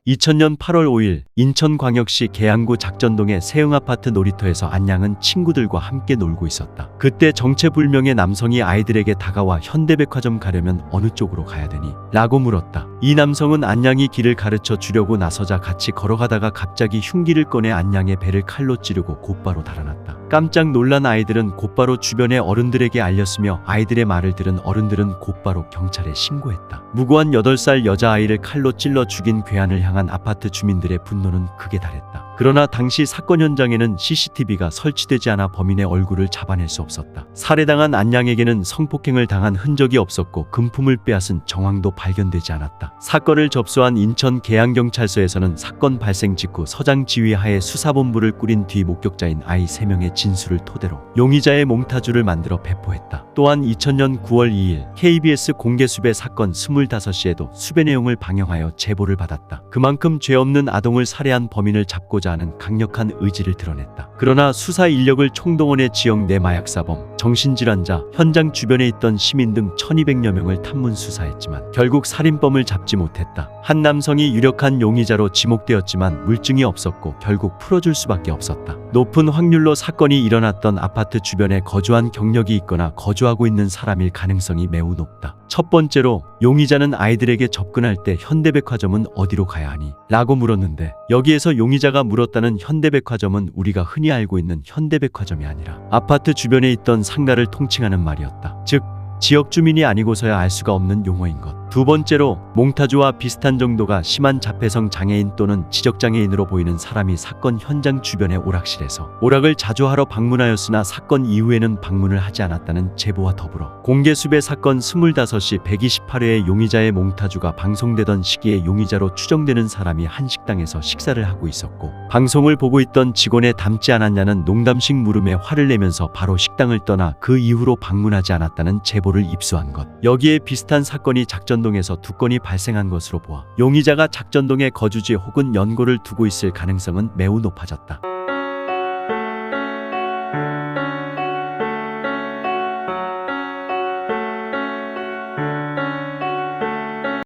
2000년 8월 5일 인천광역시 계양구 작전동의 세흥 아파트 놀이터에서 안양은 친구들과 함께 놀고 있었다. 그때 정체불명의 남성이 아이들에게 다가와 현대백화점 가려면 어느 쪽으로 가야 되니? 라고 물었다. 이 남성은 안양이 길을 가르쳐 주려고 나서자 같이 걸어가다가 갑자기 흉기를 꺼내 안양의 배를 칼로 찌르고 곧바로 달아났다. 깜짝 놀란 아이들은 곧바로 주변의 어른들에게 알렸으며 아이들의 말을 들은 어른들은 곧바로 경찰에 신고했다. 무고한 8살 여자아이를 칼로 찔러 죽인 괴한을 향한 아파트 주민들의 분노는 극에 달했다. 그러나 당시 사건 현장에는 CCTV가 설치되지 않아 범인의 얼굴을 잡아낼 수 없었다. 살해당한 안양에게는 성폭행을 당한 흔적이 없었고 금품을 빼앗은 정황도 발견되지 않았다. 사건을 접수한 인천 계양경찰서에서는 사건 발생 직후 서장 지휘하에 수사본부를 꾸린 뒤 목격자인 아이 3명의 진술을 토대로 용의자의 몽타주를 만들어 배포했다. 또한 2000년 9월 2일 KBS 공개수배 사건 25시에도 수배 내용을 방영하여 제보를 받았다. 그만큼 죄 없는 아동을 살해한 범인을 잡고자 하는 강력한 의지를 드러냈다. 그러나 수사 인력을 총동원해 지역 내 마약사범, 정신질환자, 현장 주변에 있던 시민 등 1200여 명을 탐문 수사했지만 결국 살인범을 잡지 못했다. 한 남성이 유력한 용의자로 지목되었지만 물증이 없었고 결국 풀어줄 수밖에 없었다. 높은 확률로 사건이 일어났던 아파트 주변에 거주한 경력이 있거나 거주하고 있는 사람일 가능성이 매우 높다. 첫 번째로 용의자는 아이들에게 접근할 때 현대백화점은 어디로 가야 하니? 라고 물었는데 여기에서 용의자가 물었다는 현대백화점은 우리가 흔히 알고 있는 현대백화점이 아니라 아파트 주변에 있던 상가를 통칭하는 말이었다. 즉 지역 주민이 아니고서야 알 수가 없는 용어인 것. 두 번째로 몽타주와 비슷한 정도가 심한 자폐성 장애인 또는 지적장애인으로 보이는 사람이 사건 현장 주변의 오락실에서 오락을 자주 하러 방문하였으나 사건 이후에는 방문을 하지 않았다는 제보와 더불어 공개수배 사건 25시 128회의 용의자의 몽타주가 방송되던 시기에 용의자로 추정되는 사람이 한 식당에서 식사를 하고 있었고 방송을 보고 있던 직원에 닮지 않았냐는 농담식 물음에 화를 내면서 바로 식당을 떠나 그 이후로 방문하지 않았다는 제보를 입수한 것. 여기에 비슷한 사건이 작전동에서 2건이 발생한 것으로 보아 용의자가 작전동의 거주지 혹은 연고를 두고 있을 가능성은 매우 높아졌다.